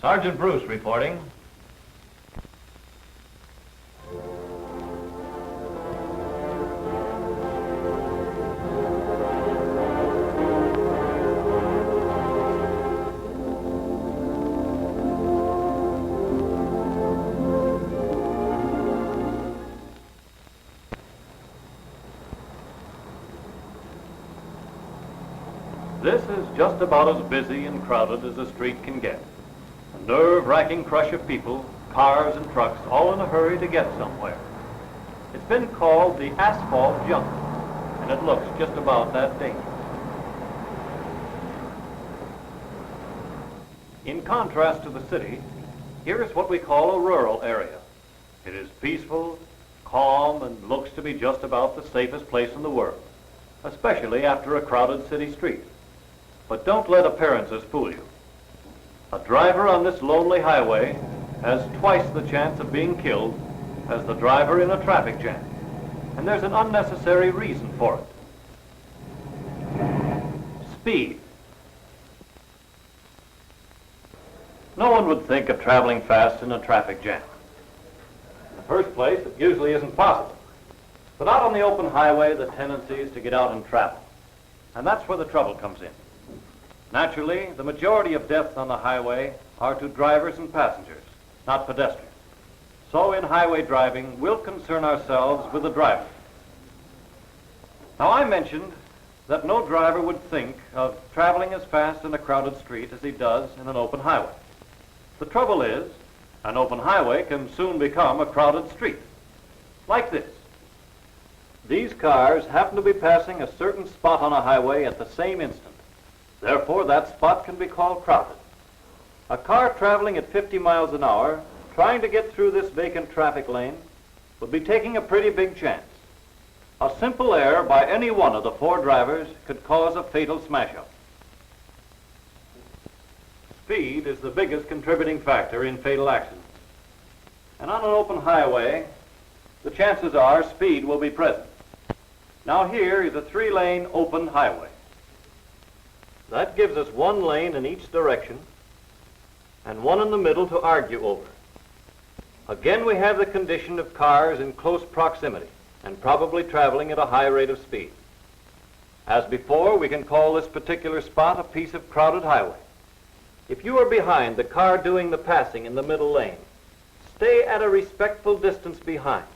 Sergeant Bruce reporting. This is just about as busy and crowded as a street can get. A nerve-wracking crush of people, cars and trucks, all in a hurry to get somewhere. It's been called the asphalt jungle, and it looks just about that dangerous. In contrast to the city, here is what we call a rural area. It is peaceful, calm, and looks to be just about the safest place in the world, especially after a crowded city street. But don't let appearances fool you. A driver on this lonely highway has twice the chance of being killed as the driver in a traffic jam. And there's an unnecessary reason for it. Speed. No one would think of traveling fast in a traffic jam. In the first place, it usually isn't possible. But out on the open highway, the tendency is to get out and travel. And that's where the trouble comes in. Naturally, the majority of deaths on the highway are to drivers and passengers, not pedestrians. So in highway driving, we'll concern ourselves with the driver. Now, I mentioned that no driver would think of traveling as fast in a crowded street as he does in an open highway. The trouble is, an open highway can soon become a crowded street, like this. These cars happen to be passing a certain spot on a highway at the same instant. Therefore, that spot can be called crowded. A car traveling at 50 miles an hour, trying to get through this vacant traffic lane, would be taking a pretty big chance. A simple error by any one of the four drivers could cause a fatal smash-up. Speed is the biggest contributing factor in fatal accidents. And on an open highway, the chances are speed will be present. Now here is a 3-lane open highway. That gives us 1 lane in each direction and 1 in the middle to argue over. Again, we have the condition of cars in close proximity and probably traveling at a high rate of speed. As before, we can call this particular spot a piece of crowded highway. If you are behind the car doing the passing in the middle lane, stay at a respectful distance behind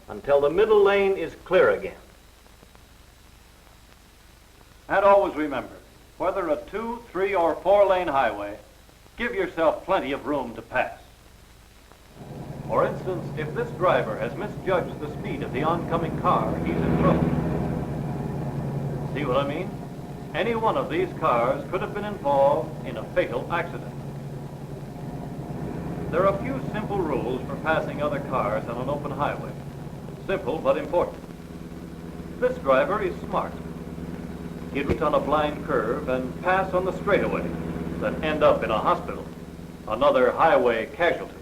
until the middle lane is clear again. And always remember, whether a 2, 3, or 4-lane highway, give yourself plenty of room to pass. For instance, if this driver has misjudged the speed of the oncoming car, he's in trouble. See what I mean? Any one of these cars could have been involved in a fatal accident. There are a few simple rules for passing other cars on an open highway. Simple but important. This driver is smart. He'd reach on a blind curve and pass on the straightaway, then end up in a hospital, another highway casualty.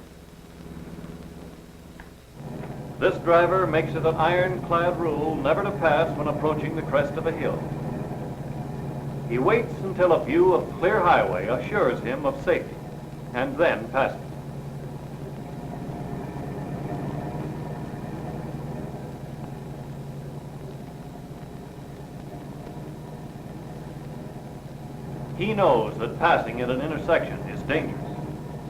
This driver makes it an ironclad rule never to pass when approaching the crest of a hill. He waits until a view of clear highway assures him of safety, and then passes. He knows that passing at an intersection is dangerous,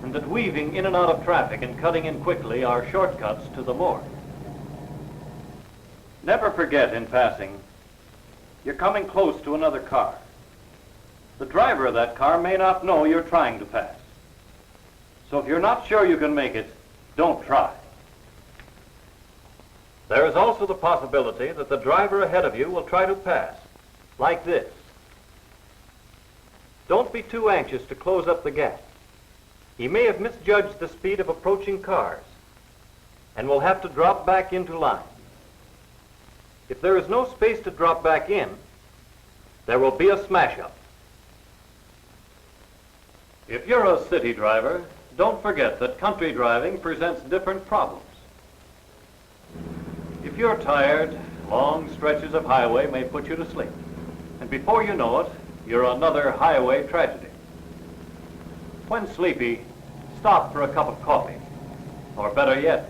and that weaving in and out of traffic and cutting in quickly are shortcuts to the morgue. Never forget in passing, you're coming close to another car. The driver of that car may not know you're trying to pass. So if you're not sure you can make it, don't try. There is also the possibility that the driver ahead of you will try to pass, like this. Don't be too anxious to close up the gap. He may have misjudged the speed of approaching cars and will have to drop back into line. If there is no space to drop back in, there will be a smash-up. If you're a city driver, don't forget that country driving presents different problems. If you're tired, long stretches of highway may put you to sleep. And before you know it, you're another highway tragedy. When sleepy, stop for a cup of coffee. Or better yet,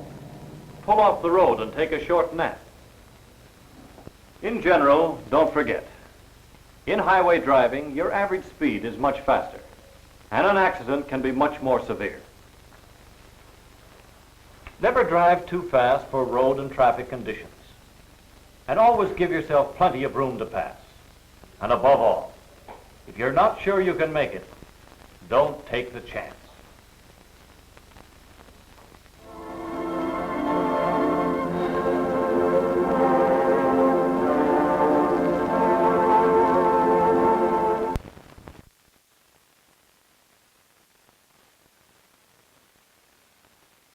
pull off the road and take a short nap. In general, don't forget, in highway driving, your average speed is much faster, and an accident can be much more severe. Never drive too fast for road and traffic conditions. And always give yourself plenty of room to pass. And above all, if you're not sure you can make it, don't take the chance.